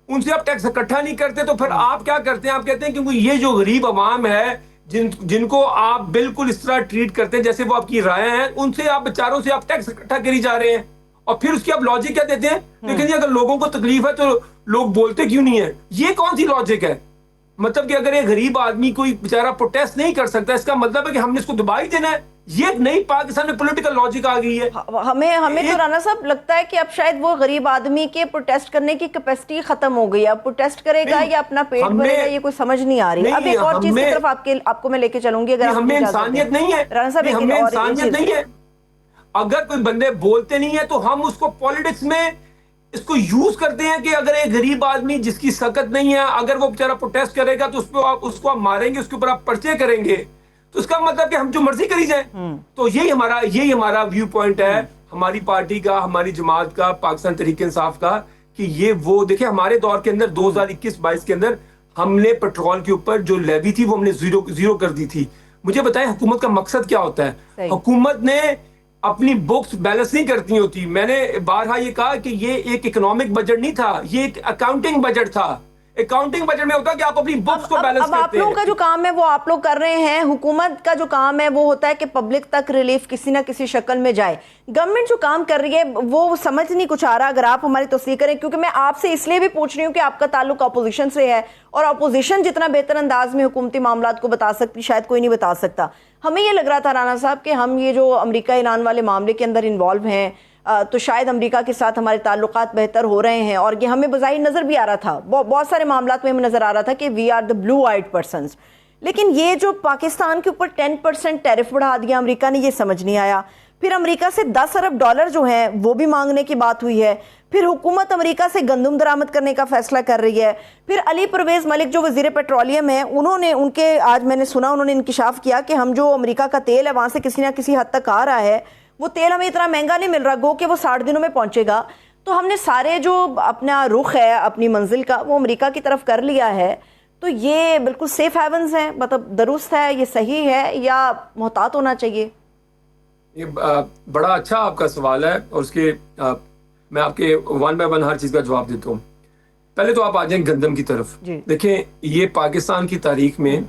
C: ان سے آپ ٹیکس اکٹھا نہیں کرتے، تو پھر آپ کیا کرتے ہیں؟ آپ کہتے ہیں کیونکہ یہ جو غریب عوام ہے جن کو آپ بالکل اس طرح ٹریٹ کرتے ہیں جیسے وہ آپ کی رائے ہیں، ان سے آپ بیچاروں سے آپ ٹیکس اکٹھا کری جا رہے ہیں۔ اور پھر اس کی آپ لاجک کیا دیتے ہیں؟ لیکن جی اگر لوگوں کو تکلیف ہے تو لوگ بولتے کیوں نہیں ہے؟ یہ کون سی لاجک ہے؟ مطلب کہ اگر ایک غریب آدمی کوئی بیچارہ پروٹیسٹ نہیں کر سکتا، اس کا مطلب ہے کہ ہم نے اس کو دبا ہی دینا ہے؟ یہ ایک نئی پاکستان میں پولیٹیکل لاجک آ گئی ہے۔
B: ہمیں تو رانا صاحب لگتا ہے کہ اب شاید وہ غریب آدمی کے پروٹیسٹ کرنے کی کیپیسٹی ختم ہو گئی ہے۔ اب پروٹیسٹ کرے گا یا اپنا پیٹ بھرے گا، یہ کوئی سمجھ نہیں آ رہی۔ اب ایک اور چیز کی طرف آپ کو میں لے کے چلوں گی، اگر آپ
C: ہمیں انسانیت نہیں ہے،
B: رانا صاحب
C: ہمیں انسانیت نہیں ہے۔ اگر کوئی بندے بولتے نہیں ہیں تو ہم اس کو پالیٹکس میں اس کو یوز کرتے ہیں کہ اگر ایک غریب آدمی جس کی سکت نہیں ہے، اگر وہ بیچارہ پروٹیسٹ کرے گا تو اس کو آپ ماریں گے، اس کے اوپر آپ پرچے کریں گے، تو اس کا مطلب کہ ہم جو مرضی کری جائیں۔ تو یہی ہمارا ویو پوائنٹ ہے، ہماری پارٹی کا، ہماری جماعت کا، پاکستان تحریک انصاف کا، کہ یہ وہ دیکھیں ہمارے دور کے اندر 2021-22 کے اندر ہم نے پیٹرول کے اوپر جو لیوی تھی وہ ہم نے زیرو کر دی تھی۔ مجھے بتائیں حکومت کا مقصد کیا ہوتا ہے؟ حکومت نے اپنی بکس بیلنس نہیں کرتی ہوتی۔ میں نے بارہا یہ کہا کہ یہ ایک اکنامک بجٹ نہیں تھا، یہ ایک اکاؤنٹنگ بجٹ تھا۔ اکاؤنٹنگ بجٹ میں ہوتا ہے کہ آپ اپنی بکس کو بیلنس کرتے ہیں۔
B: اب آپ لوگوں کا جو کام ہے وہ آپ لوگ کر رہے ہیں، حکومت کا جو کام ہے وہ ہوتا ہے کہ پبلک تک ریلیف کسی نہ کسی شکل میں جائے۔ گورنمنٹ جو کام کر رہی ہے وہ سمجھ نہیں کچھ آ رہا، اگر آپ ہماری توثیق کریں، کیونکہ میں آپ سے اس لیے بھی پوچھ رہی ہوں کہ آپ کا تعلق اپوزیشن سے ہے، اور اپوزیشن جتنا بہتر انداز میں حکومتی معاملات کو بتا سکتی شاید کوئی نہیں بتا سکتا۔ ہمیں یہ لگ رہا تھا رانا صاحب کہ ہم یہ جو امریکہ ایران والے معاملے کے اندر انوالو ہیں تو شاید امریکہ کے ساتھ ہمارے تعلقات بہتر ہو رہے ہیں، اور یہ ہمیں بظاہر نظر بھی آ رہا تھا، بہت سارے معاملات میں ہمیں نظر آ رہا تھا کہ we are the blue eyed persons. لیکن یہ جو پاکستان کے اوپر 10% ٹیرف بڑھا دیا امریکہ نے، یہ سمجھ نہیں آیا۔ پھر امریکہ سے 10 ارب ڈالر جو ہیں وہ بھی مانگنے کی بات ہوئی ہے۔ پھر حکومت امریکہ سے گندم درآمد کرنے کا فیصلہ کر رہی ہے۔ پھر علی پرویز ملک جو وزیر پیٹرولیم ہیں، آج میں نے سنا انہوں نے انکشاف کیا کہ ہم جو امریکہ کا تیل ہے وہاں سے کسی نہ کسی حد تک آ رہا ہے، وہ تیل ہمیں اتنا مہنگا نہیں مل رہا، گو کہ وہ 60 دنوں میں پہنچے گا۔ تو ہم نے سارے جو اپنا رخ ہے اپنی منزل کا وہ امریکہ کی طرف کر لیا ہے۔ تو یہ بالکل سیف ہیونز ہیں، مطلب درست ہے، یہ صحیح ہے یا محتاط ہونا چاہیے؟
C: یہ بڑا اچھا آپ کا سوال ہے، اور اس کے میں آپ کے 1 by 1 ہر چیز کا جواب دیتا ہوں۔ پہلے تو آپ آ جائیں گندم کی طرف. دیکھیں یہ پاکستان کی تاریخ میں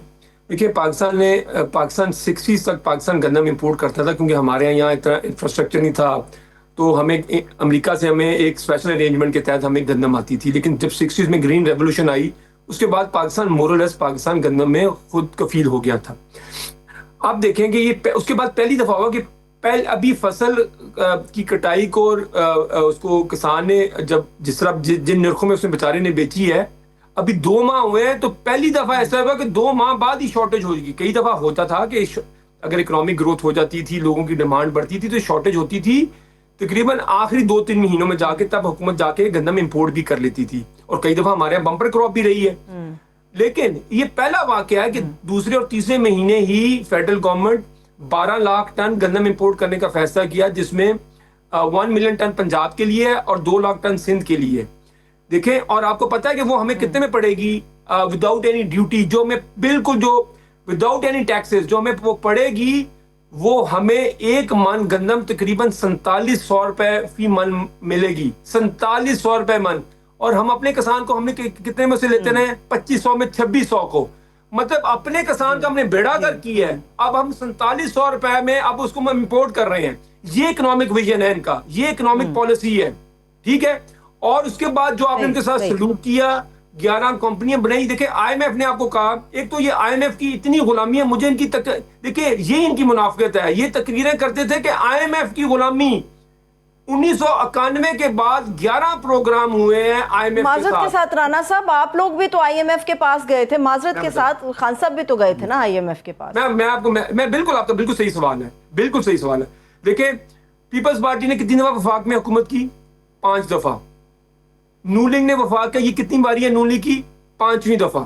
C: دیکھیں پاکستان 60s تک پاکستان گندم امپورٹ کرتا تھا کیونکہ ہمارے یہاں اتنا انفراسٹرکچر نہیں تھا, تو ہمیں امریکہ سے ہمیں ایک اسپیشل ارینجمنٹ کے تحت ہمیں گندم آتی تھی. لیکن جب 60s میں گرین ریولوشن آئی اس کے بعد پاکستان مورلیس پاکستان گندم میں خود کفیل ہو گیا تھا. آپ دیکھیں کہ یہ اس کے بعد پہلی دفعہ ہوا کہ ابھی فصل کی کٹائی کو اس کو کسان نے جس طرح جن نرخوں میں اس نے بیچارے نے بیچی ہے, ابھی 2 ماہ ہوئے ہیں, تو پہلی دفعہ ایسا ہوا کہ 2 ماہ بعد ہی شارٹیج ہو گئی. کئی دفعہ ہوتا تھا کہ اگر اکنامک گروتھ ہو جاتی تھی, لوگوں کی ڈیمانڈ بڑھتی تھی, تو شارٹیج ہوتی تھی تقریباً آخری 2-3 مہینوں میں جا کے, تب حکومت جا کے گندم امپورٹ بھی کر لیتی تھی, اور کئی دفعہ ہمارے یہاں بمپر کراپ بھی رہی ہے. لیکن یہ پہلا واقعہ ہے کہ دوسرے اور تیسرے مہینے ہی فیڈرل گورنمنٹ 12 لاکھ ٹن گندم امپورٹ کرنے کا فیصلہ کیا, جس میں 1 ملین ٹن پنجاب کے لیے اور 2 لاکھ ٹن سندھ کے لیے. دیکھیں, اور آپ کو پتا ہے کہ وہ ہمیں کتنے میں پڑے گی وداؤٹ اینی ڈیوٹی, جو میں بالکل جو وداؤٹ اینی ٹیکسز جو ہمیں وہ پڑے گی, وہ ہمیں 1 من گندم تقریباً 4700 روپے فی من ملے گی. 4700 روپے من. اور ہم اپنے کسان کو ہم نے کتنے میں سے لیتے رہے ہیں, 2500 میں 2600 کو, مطلب اپنے کسان کا ہم نے بیڑا گر کی ہے. اب ہم 4700 روپے میں اب اس کو ہم امپورٹ کر رہے ہیں. یہ اکنامک ویژن ہے ان کا, یہ اکنامک پالیسی ہے, ٹھیک ہے. اور اس کے بعد جو آپ نے ان کے ساتھ سلوک کیا, 11 کمپنیاں بنائی. دیکھیں آئی ایم ایف نے آپ کو کہا, ایک تو یہ آئی ایم ایف کی اتنی غلامی ہے, مجھے ان کی دیکھیں یہ ان کی منافقت ہے. یہ تقریریں کرتے تھے کہ آئی ایم ایف کی غلامی, 1991 کے بعد 11 پروگرام ہوئے ہیں آئی ایم ایف
B: معذرت کے ساتھ. رانا صاحب آپ لوگ بھی تو آئی ایم ایف کے پاس گئے تھے, معذرت کے ساتھ خان صاحب بھی تو گئے تھے نا آئی ایم ایف کے پاس.
C: میں آپ کو میں بالکل, آپ کا بالکل صحیح سوال ہے, بالکل صحیح سوال ہے. دیکھیں پیپلز پارٹی نے کتنی دفعہ وفاق میں حکومت کی, 5 دفعہ. نون لیگ نے وفاق کا یہ کتنی باری ہے نون لیگ کی, 5ویں دفعہ,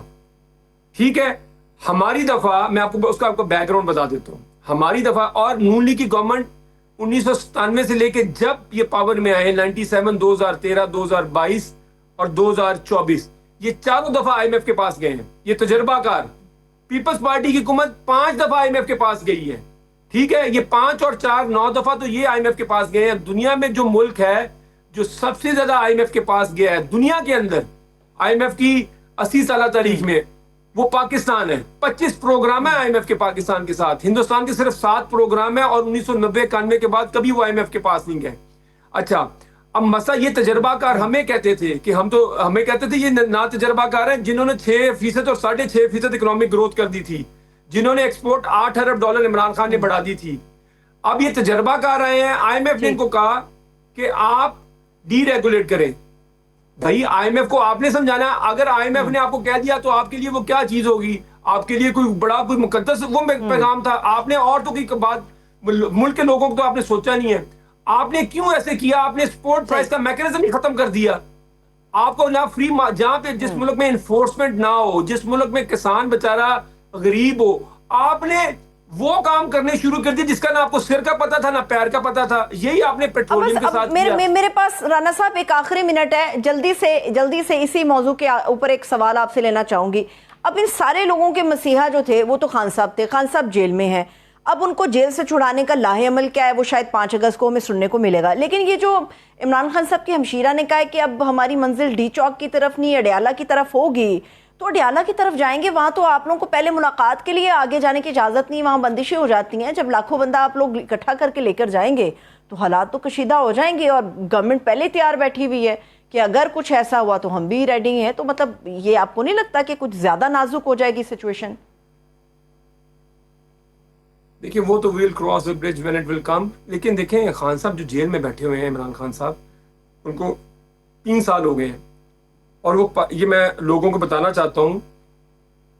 C: ٹھیک ہے. ہماری دفعہ میں آپ کو اس کا آپ کو بیک گراؤنڈ بتا دیتا ہوں. ہماری دفعہ اور نون لیگ کی گورنمنٹ 1997 سے لے کے جب یہ پاور میں آئے 97, 2013, 2022 اور 2024, یہ چاروں دفعہ آئی ایم ایف کے پاس گئے ہیں. یہ تجربہ کار پیپلز پارٹی کی حکومت 5 دفعہ آئی ایم ایف کے پاس گئی ہے, ٹھیک ہے. یہ 5 اور 4 9 دفعہ تو یہ آئی ایم ایف کے پاس گئے ہیں. دنیا میں جو ملک ہے جو سب سے زیادہ آئی ایم ایف کے پاس گیا ہے دنیا کے اندر آئی ایم ایف کی 80 سالہ تاریخ میں, وہ پاکستان ہے. 25 پروگرام ہے آئی ایم ایف کے پاکستان کے ساتھ. ہندوستان کے صرف 7 پروگرام ہیں, اور 1990-91 کے بعد کبھی وہ آئی ایم ایف کے پاس نہیں گئے. اچھا, اب مسئلہ یہ تجربہ کار ہمیں کہتے تھے کہ ہمیں کہتے تھے یہ نا تجربہ کار ہیں جنہوں نے 6% اور 6.5% اکنامک گروتھ کر دی تھی, جنہوں نے ایکسپورٹ $8 ارب عمران خان نے بڑھا دی تھی. اب یہ تجربہ کار آئے ہیں, آئی ایم ایف نے ان کو کہا کہ آپ ڈی ریگولیٹ کریں. بھائی آئی ایم ایف کو آپ نے سمجھانا. اگر آئی ایم ایف نے آپ کو کہہ دیا تو آپ کے لیے وہ کیا چیز ہوگی, آپ کے لیے کوئی بڑا کوئی مقدس وہ پیغام تھا. آپ نے اور تو کوئی بات ملک کے لوگوں کو تو آپ نے سوچا نہیں ہے. آپ نے کیوں ایسے کیا, آپ نے سپورٹ پرائس کا میکانزم ہی ختم کر دیا. آپ کو نہ فری, جہاں پہ جس ملک میں انفورسمنٹ نہ ہو, جس ملک میں کسان بیچارہ غریب ہو, آپ نے وہ کام کرنے شروع کر دی جس کا نہ آپ کو سر کا پتا تھا نہ پیر کا پتا تھا. یہی آپ نے پیٹرولیم کے ساتھ کیا.
B: میرے پاس رانا صاحب ایک آخری منٹ ہے, جلدی سے اسی موضوع کے اوپر ایک سوال آپ سے لینا چاہوں گی. اب ان سارے لوگوں کے مسیحا جو تھے وہ تو خان صاحب تھے, خان صاحب جیل میں ہیں. اب ان کو جیل سے چھڑانے کا لاہے عمل کیا ہے وہ شاید 5 اگست کو ہمیں سننے کو ملے گا. لیکن یہ جو عمران خان صاحب کی ہمشیرہ نے کہا ہے کہ اب ہماری منزل ڈی چوک کی طرف نہیں اڈیالہ کی طرف ہوگی, تو اڈیالہ کی طرف جائیں گے, وہاں تو آپ لوگوں کو پہلے ملاقات کے لیے آگے جانے کی اجازت نہیں, وہاں بندشیں ہو جاتی ہیں. جب لاکھوں بندہ آپ لوگ اکٹھا کر کے لے کر جائیں گے تو حالات تو کشیدہ ہو جائیں گے, اور گورنمنٹ پہلے تیار بیٹھی ہوئی ہے کہ اگر کچھ ایسا ہوا تو ہم بھی ریڈی ہیں. تو مطلب یہ آپ کو نہیں لگتا کہ کچھ زیادہ نازک ہو جائے گی سچویشن؟
C: دیکھیں وہ تو we'll cross the bridge when it will come. لیکن دیکھیں خان صاحب جو جیل میں بیٹھے ہوئے ہیں, عمران خان صاحب, ان کو 3 سال ہو گئے ہیں. اور وہ یہ میں لوگوں کو بتانا چاہتا ہوں,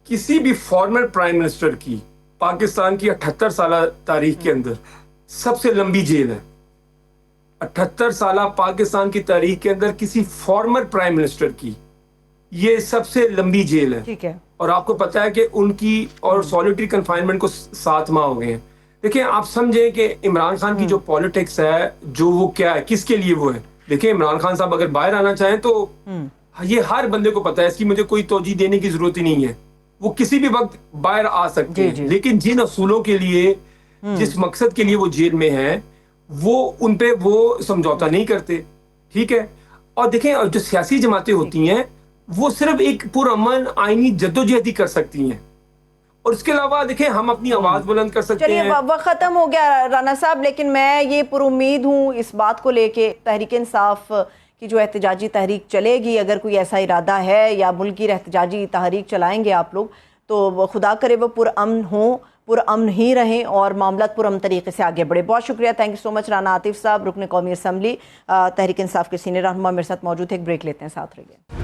C: کسی بھی فارمر پرائم منسٹر کی پاکستان کی 78 سالہ تاریخ کے اندر سب سے لمبی جیل ہے. 78 سالہ پاکستان کی تاریخ کے اندر کسی فارمر پرائم منسٹر کی یہ سب سے لمبی جیل ہے.
B: ٹھیک ہے.
C: اور آپ کو پتا ہے کہ ان کی اور سولیٹری کنفائنمنٹ کو 7 ماہ ہو گئے ہیں. دیکھیں آپ سمجھیں کہ عمران خان کی جو پالیٹکس ہے, جو وہ کیا ہے, کس کے لیے وہ ہے. دیکھیں عمران خان صاحب اگر باہر آنا چاہیں تو یہ ہر بندے کو پتا ہے, اس کی مجھے کوئی توجہ دینے کی ضرورت ہی نہیں ہے, وہ کسی بھی وقت باہر آ سکتے ہیں. لیکن جن اصولوں کے لیے, جس مقصد کے لیے وہ جیل میں ہیں, وہ ان پہ وہ سمجھوتا نہیں کرتے, ٹھیک ہے. اور دیکھیں جو سیاسی جماعتیں ہوتی ہیں وہ صرف ایک پرامن آئینی جدوجہد ہی کر سکتی ہیں، اور اس کے علاوہ دیکھیں ہم اپنی آواز بلند کر سکتے
B: چلیے
C: ہیں.
B: وقت ختم ہو گیا رانا صاحب، لیکن میں یہ پر امید ہوں اس بات کو لے کے تحریک انصاف کی جو احتجاجی تحریک چلے گی، اگر کوئی ایسا ارادہ ہے یا ملک کی احتجاجی تحریک چلائیں گے آپ لوگ، تو خدا کرے وہ پرامن ہوں، پرامن ہی رہیں اور معاملات پرامن طریقے سے آگے بڑھے. بہت شکریہ، تھینک یو سو مچ رانا عاطف صاحب، رکن قومی اسمبلی تحریک انصاف کے سینئر رہنما میرے ساتھ موجود تھے. ایک بریک لیتے ہیں، ساتھ رہیے.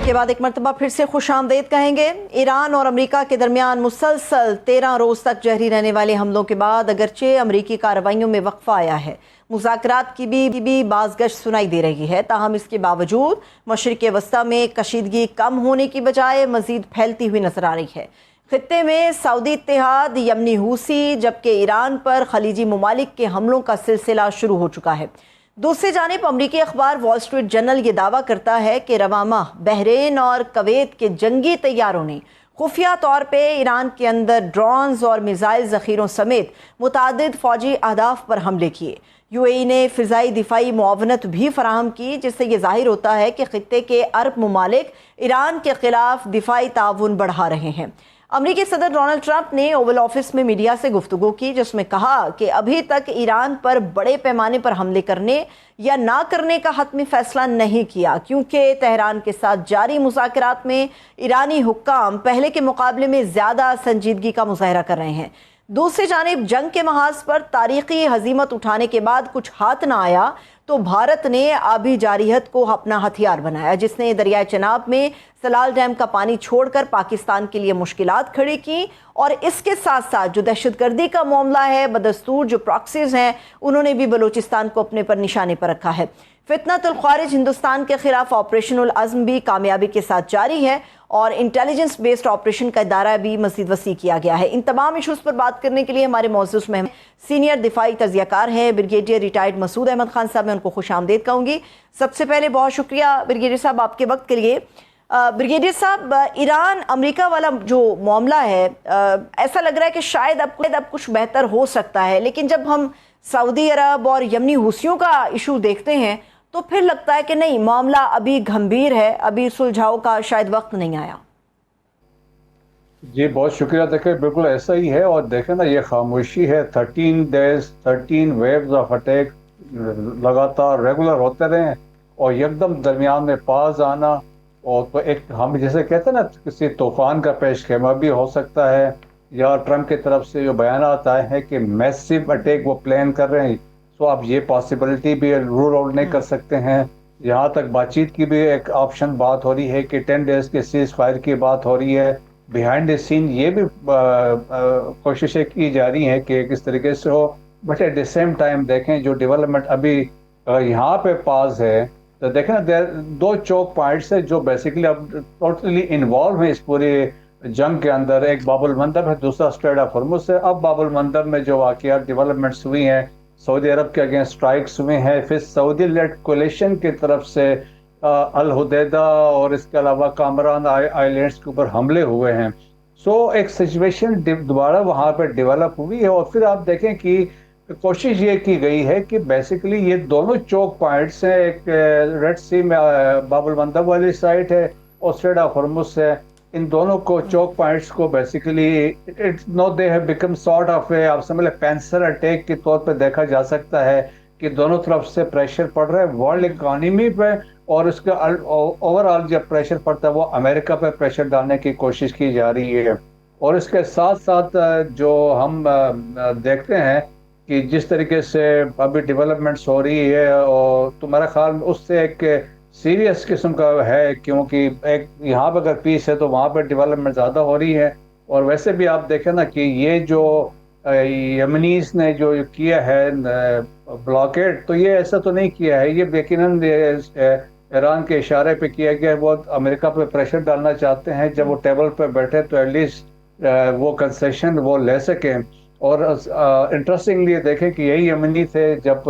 B: کے بعد ایک مرتبہ پھر سے خوش آمدید کہیں گے. ایران اور امریکہ کے درمیان مسلسل 13 روز تک جاری رہنے والے حملوں کے بعد اگرچہ امریکی کارروائیوں میں وقفہ آیا ہے، مذاکرات کی بھی بازگشت سنائی دے رہی ہے، تاہم اس کے باوجود مشرق وسطی میں کشیدگی کم ہونے کی بجائے مزید پھیلتی ہوئی نظر آ رہی ہے. خطے میں سعودی اتحاد، یمنی حوثی، جبکہ ایران پر خلیجی ممالک کے حملوں کا سلسلہ شروع ہو چکا ہے. دوسری جانب امریکی اخبار وال اسٹریٹ جرنل یہ دعویٰ کرتا ہے کہ رواں ماہ بحرین اور کویت کے جنگی طیاروں نے خفیہ طور پہ ایران کے اندر ڈرونز اور میزائل ذخیروں سمیت متعدد فوجی اہداف پر حملے کیے. یو اے ای نے فضائی دفاعی معاونت بھی فراہم کی، جس سے یہ ظاہر ہوتا ہے کہ خطے کے عرب ممالک ایران کے خلاف دفاعی تعاون بڑھا رہے ہیں. امریکی صدر ڈونلڈ ٹرمپ نے اوول آفس میں میڈیا سے گفتگو کی، جس میں کہا کہ ابھی تک ایران پر بڑے پیمانے پر حملے کرنے یا نہ کرنے کا حتمی فیصلہ نہیں کیا، کیونکہ تہران کے ساتھ جاری مذاکرات میں ایرانی حکام پہلے کے مقابلے میں زیادہ سنجیدگی کا مظاہرہ کر رہے ہیں. دوسری جانب جنگ کے محاذ پر تاریخی ہزیمت اٹھانے کے بعد کچھ ہاتھ نہ آیا تو بھارت نے آبی جارحیت کو اپنا ہتھیار بنایا، جس نے دریائے چناب میں سلال ڈیم کا پانی چھوڑ کر پاکستان کے لیے مشکلات کھڑی کی. اور اس کے ساتھ ساتھ جو دہشت گردی کا معاملہ ہے، بدستور جو پراکسیز ہیں، انہوں نے بھی بلوچستان کو اپنے پر نشانے پر رکھا ہے. فتنۃ الخوارج ہندوستان کے خلاف آپریشن العزم بھی کامیابی کے ساتھ جاری ہے اور انٹیلیجنس بیسڈ آپریشن کا دائرہ بھی مزید وسیع کیا گیا ہے. ان تمام ایشوز پر بات کرنے کے لیے ہمارے معزز مہمان سینئر دفاعی تجزیہ کار ہیں بریگیڈیئر ریٹائرڈ مسعود احمد خان صاحب. میں ان کو خوش آمدید کہوں گی. سب سے پہلے بہت شکریہ بریگیڈیئر صاحب آپ کے وقت کے لیے. بریگیڈیئر صاحب، ایران امریکہ والا جو معاملہ ہے، ایسا لگ رہا ہے کہ شاید اب کچھ بہتر ہو سکتا ہے، لیکن جب ہم سعودی عرب اور یمنی حوثیوں کا ایشو دیکھتے ہیں تو پھر لگتا ہے کہ نہیں، معاملہ ابھی گھمبیر ہے، ابھی سلجھاؤ کا شاید وقت نہیں آیا.
D: جی بہت شکریہ. دیکھیں بالکل ایسا ہی ہے، اور دیکھیں نا یہ خاموشی ہے. 13 days 13 waves آف اٹیک لگاتار ریگولر ہوتے رہے، اور یکدم درمیان میں پاز آنا، اور تو ایک ہم جیسے کہتے ہیں نا کسی طوفان کا پیش خیمہ بھی ہو سکتا ہے، یا ٹرمپ کی طرف سے جو بیانات آئے ہیں کہ میسیو اٹیک وہ پلان کر رہے ہیں، تو آپ یہ پاسبلٹی بھی رول آؤٹ نہیں کر سکتے ہیں. یہاں تک بات چیت کی بھی ایک آپشن بات ہو رہی ہے کہ 10 days کے سیز فائر کی بات ہو رہی ہے. بیہائنڈ دی سین یہ بھی کوششیں کی جا رہی ہیں کہ کس طریقے سے ہو، but at the same time دیکھیں جو ڈیولپمنٹ ابھی یہاں پہ پاز ہے، تو دیکھیں دو چوک پوائنٹس ہیں جو بیسیکلی اب ٹوٹلی انوالو ہیں اس پوری جنگ کے اندر. ایک باب المندب ہے، دوسرا اسٹریٹ آف ہرمز ہے. اب باب المندب میں جو واقعات ڈیولپمنٹس ہوئی ہیں، سعودی عرب کے اگینسٹ اسٹرائکس ہوئے ہیں، پھر سعودی لیڈ کولیشن کی طرف سے الحدیدہ اور اس کے علاوہ کامران آئیلینڈس کے اوپر حملے ہوئے ہیں. سو ایک سچویشن دوبارہ وہاں پہ ڈیولپ ہوئی ہے. اور پھر آپ دیکھیں کہ کوشش یہ کی گئی ہے کہ بیسیکلی یہ دونوں چوک پوائنٹس ہیں، ایک ریڈ سی میں باب المندب والی سائٹ ہے اور اسٹریٹ آف ہرمز ہے. ان دونوں کو چوک پوائنٹس کو basically they have become sort of a آپ سمجھ لیں پینسر اٹیک کے طور پہ دیکھا جا سکتا ہے کہ دونوں طرف سے پریشر پڑ رہا ہے ورلڈ اکانومی پہ، اور اس کا اوور آل جب پریشر پڑتا ہے وہ امریکہ پہ پریشر ڈالنے کی کوشش کی جا رہی ہے. اور اس کے ساتھ ساتھ جو ہم دیکھتے ہیں کہ جس طریقے سے ابھی ڈیولپمنٹس ہو رہی ہے، اور تمہارا خیال اس سے ایک سیریس قسم کا ہے، کیونکہ ایک یہاں پہ اگر پیس ہے تو وہاں پہ ڈیولپمنٹ زیادہ ہو رہی ہے. اور ویسے بھی آپ دیکھیں نا کہ یہ جو یمنیز نے جو کیا ہے بلاکیڈ، تو یہ ایسا تو نہیں کیا ہے، یہ یقیناً ایران کے اشارے پہ کیا گیا ہے. وہ امریکہ پہ پریشر ڈالنا چاہتے ہیں، جب وہ ٹیبل پہ بیٹھے تو ایٹ لیسٹ وہ کنسیشن وہ لے سکیں. اور انٹرسٹنگلی دیکھیں کہ یہی یمنی تھے جب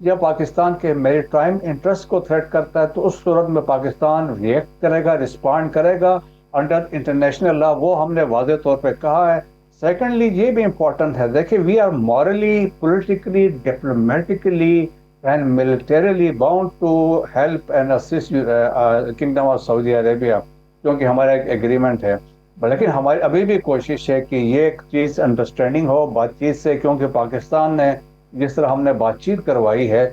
D: یا پاکستان کے میری ٹائم انٹرسٹ کو تھریٹ کرتا ہے تو اس صورت میں پاکستان ریئیکٹ کرے گا، رسپانڈ کرے گا انڈر انٹرنیشنل لا، وہ ہم نے واضح طور پہ کہا ہے۔ سیکنڈلی یہ بھی امپورٹنٹ ہے، دیکھیں we are morally, politically, diplomatically and militarily bound to help and assist kingdom of Saudi Arabia, کیونکہ ہمارا ایک ایگریمنٹ ہے۔ لیکن ہماری ابھی بھی کوشش ہے کہ یہ ایک چیز انڈرسٹینڈنگ ہو بات چیت سے، کیونکہ پاکستان نے جس طرح ہم نے بات چیت کروائی ہے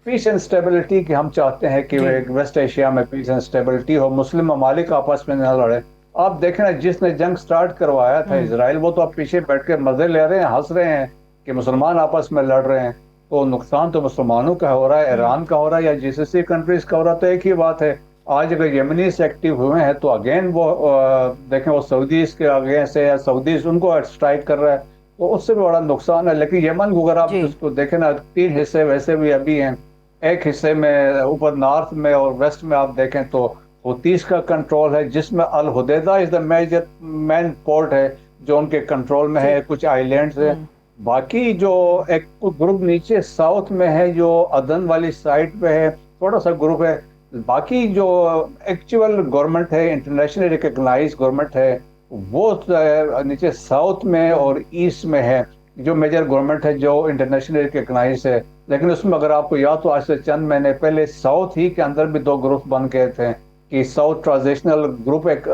D: پیس اینڈ اسٹیبلٹی کی، ہم چاہتے ہیں کہ ویسٹ ایشیا میں پیس اینڈ اسٹیبلٹی ہو، مسلم ممالک آپس میں نہ لڑے۔ آپ دیکھیں نا جس نے جنگ سٹارٹ کروایا تھا اسرائیل، وہ تو اب پیچھے بیٹھ کے مزے لے رہے ہیں، ہنس رہے ہیں کہ مسلمان آپس میں لڑ رہے ہیں، تو نقصان تو مسلمانوں کا ہو رہا ہے، ایران کا ہو رہا ہے یا GCC کنٹریز کا ہو رہا ہے، تو ایک ہی بات ہے۔ آج اگر یمنیز ایکٹیو ہوئے ہیں تو اگین وہ دیکھیں وہ سعودیز کے آگے سے یا سعودیز ان کو اسٹرائک کر رہا ہے، تو اس سے بھی بڑا نقصان ہے۔ لیکن یمن کو اگر آپ اس کو دیکھیں نا 3 حصے ویسے بھی ابھی ہیں، ایک حصے میں اوپر نارتھ میں اور ویسٹ میں آپ دیکھیں تو حوثیز کا کنٹرول ہے، جس میں الحدیدہ از دا مین پورٹ ہے جو ان کے کنٹرول میں ہے، کچھ آئی لینڈز ہیں۔ باقی جو ایک گروپ نیچے ساؤتھ میں ہے جو عدن والی سائٹ پہ ہے، تھوڑا سا گروپ ہے۔ باقی جو ایکچوئل گورنمنٹ ہے، انٹرنیشنل ریکگنائز گورنمنٹ ہے، وہ نیچے ساؤتھ میں اور ایسٹ میں ہے، جو میجر گورنمنٹ ہے جو انٹرنیشنل ریکگنائز ہے۔ لیکن اس میں اگر آپ کو یاد تو آج سے چند مہینے پہلے ساؤتھ ہی کے اندر بھی 2 گروپ بن گئے تھے کہ ساؤتھ ٹرانزیشنل گروپ، ایک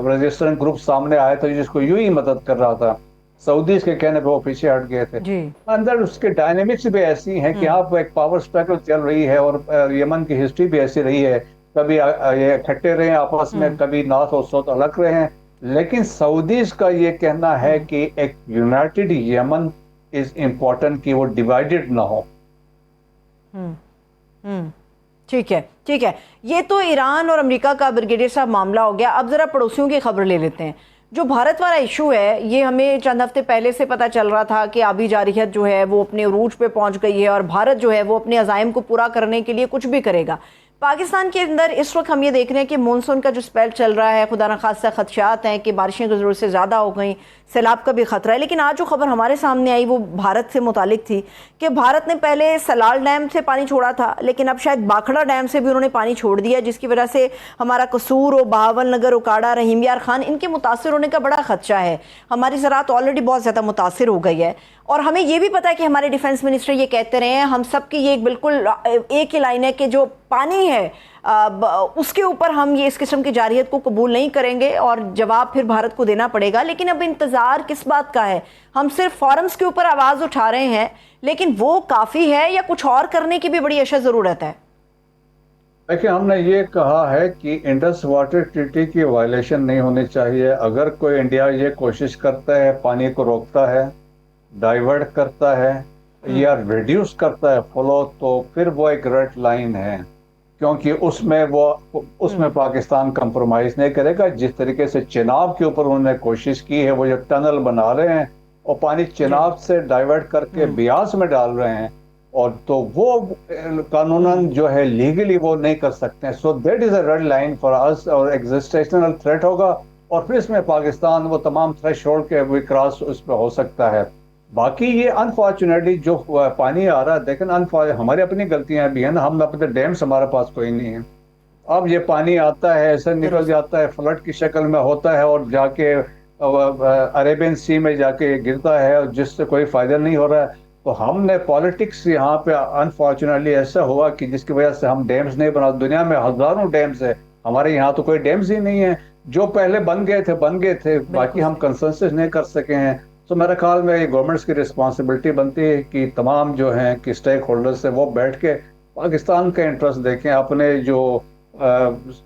D: ریزسٹنٹ گروپ سامنے آیا تھا جس کو یوں ہی مدد کر رہا تھا، سعودیز کے کہنے پہ وہ پیچھے ہٹ گئے تھے۔ اندر اس کے ڈائنامکس بھی ایسی ہیں کہ آپ ایک پاور اسٹرگل چل رہی ہے، اور یمن کی ہسٹری بھی ایسی رہی ہے، کبھی یہ اکٹھے رہے ہیں آپس میں، کبھی نارتھ اور ساؤتھ الگ رہے ہیں۔ لیکن سعودیز کا یہ کہنا ہے کہ ایک یونائٹڈ یمن از امپورٹنٹ، کہ وہ ڈیوائیڈڈ نہ ہو۔
B: ٹھیک ہے، ٹھیک ہے، یہ تو ایران اور امریکہ کا بریگیڈیئر صاحب معاملہ ہو گیا۔ اب ذرا پڑوسیوں کی خبر لے لیتے ہیں۔ جو بھارت والا ایشو ہے، یہ ہمیں چند ہفتے پہلے سے پتہ چل رہا تھا کہ آبی جارحیت جو ہے وہ اپنے عروج پہ پہنچ گئی ہے، اور بھارت جو ہے وہ اپنے عزائم کو پورا کرنے کے لیے کچھ بھی کرے گا۔ پاکستان کے اندر اس وقت ہم یہ دیکھ رہے ہیں کہ مونسون کا جو سپیل چل رہا ہے، خدا نخواستہ خدشات ہیں کہ بارشیں ضرورت سے زیادہ ہو گئیں، سیلاب کا بھی خطرہ ہے۔ لیکن آج جو خبر ہمارے سامنے آئی وہ بھارت سے متعلق تھی کہ بھارت نے پہلے سلال ڈیم سے پانی چھوڑا تھا، لیکن اب شاید باکھڑا ڈیم سے بھی انہوں نے پانی چھوڑ دیا، جس کی وجہ سے ہمارا قصور و بہاول نگر، اکاڑا، رحیم یار خان، ان کے متاثر ہونے کا بڑا خدشہ ہے۔ ہماری زراعت آلریڈی بہت زیادہ متاثر ہو گئی ہے، اور ہمیں یہ بھی پتا ہے کہ ہمارے ڈیفنس منسٹر یہ کہتے رہے ہیں، ہم سب کی یہ بالکل ایک ہی لائن ہے کہ جو پانی ہے اس کے اوپر ہم یہ اس قسم کی جارحیت کو قبول نہیں کریں گے، اور جواب پھر بھارت کو دینا پڑے گا۔ لیکن اب انتظار کس بات کا ہے؟ ہم صرف فارمز کے اوپر آواز اٹھا رہے ہیں، لیکن وہ کافی ہے یا کچھ اور کرنے کی بھی بڑی اشد ضرورت ہے؟
D: دیکھیں ہم نے یہ کہا ہے کہ انڈس واٹر ٹریٹی کی وائلیشن نہیں ہونی چاہیے۔ اگر کوئی انڈیا یہ کوشش کرتا ہے، پانی کو روکتا ہے، ڈائیورٹ کرتا ہے یا ریڈیوس کرتا ہے فلو، تو پھر وہ ایک ریڈ لائن ہے، کیونکہ اس میں پاکستان کمپرومائز نہیں کرے گا۔ جس طریقے سے چناب کے اوپر انہوں نے کوشش کی ہے، وہ جو ٹنل بنا رہے ہیں اور پانی چناب سے ڈائیورٹ کر کے بیاس میں ڈال رہے ہیں، اور تو وہ قانوناً جو ہے لیگلی وہ نہیں کر سکتے ہیں۔ So that is a red line for us, اور ایگزسٹیشنل تھریٹ ہوگا، اور پھر اس میں پاکستان وہ تمام تھریش ہولڈ کے بھی کراس اس پہ ہو سکتا ہے۔ باقی یہ انفارچونیٹلی جو پانی آ رہا ہے، دیکھیں ہماری اپنی غلطیاں بھی ہیں نا، ہم اپنے ڈیمس ہمارے پاس کوئی نہیں ہے۔ اب یہ پانی آتا ہے، ایسے نکل جاتا ہے، فلڈ کی شکل میں ہوتا ہے، اور جا کے عربین سی میں جا کے گرتا ہے، اور جس سے کوئی فائدہ نہیں ہو رہا ہے۔ تو ہم نے پالیٹکس یہاں پہ انفارچونیٹلی ایسا ہوا کہ جس کی وجہ سے ہم ڈیمز نہیں بنا۔ دنیا میں ہزاروں ڈیمز ہے، ہمارے یہاں تو کوئی ڈیمز ہی نہیں ہے۔ جو پہلے بن گئے تھے، باقی ہم کنسنسس نہیں کر سکے ہیں۔ تو میرے خیال میں یہ گورنمنٹس کی رسپانسبلٹی بنتی ہے کہ تمام جو ہیں کہ اسٹیک ہولڈرز سے وہ بیٹھ کے پاکستان کا انٹرسٹ دیکھیں، اپنے جو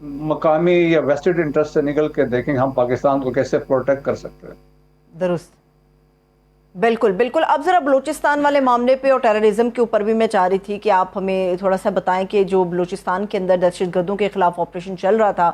D: مقامی یا ویسٹڈ انٹرسٹ سے نکل کے دیکھیں ہم پاکستان کو کیسے پروٹیکٹ کر سکتے ہیں۔
B: درست، بالکل بالکل۔ اب ذرا بلوچستان والے معاملے پہ اور ٹیررزم کے اوپر بھی میں چاہ رہی تھی کہ آپ ہمیں تھوڑا سا بتائیں کہ جو بلوچستان کے اندر دہشت گردوں کے خلاف آپریشن چل رہا تھا،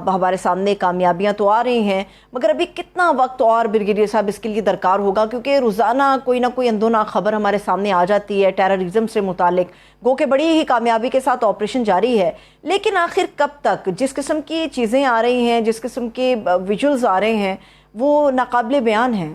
B: ہمارے سامنے کامیابیاں تو آ رہی ہیں، مگر ابھی کتنا وقت اور بریگیڈیئر صاحب اس کے لیے درکار ہوگا؟ کیونکہ روزانہ کوئی نہ کوئی اندونا خبر ہمارے سامنے آ جاتی ہے ٹیررزم سے متعلق، گو کہ بڑی ہی کامیابی کے ساتھ آپریشن جاری ہے، لیکن آخر کب تک؟ جس قسم کی چیزیں آ رہی ہیں، جس قسم کے ویژولز آ رہے ہیں، وہ ناقابل بیان ہیں۔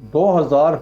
D: 2000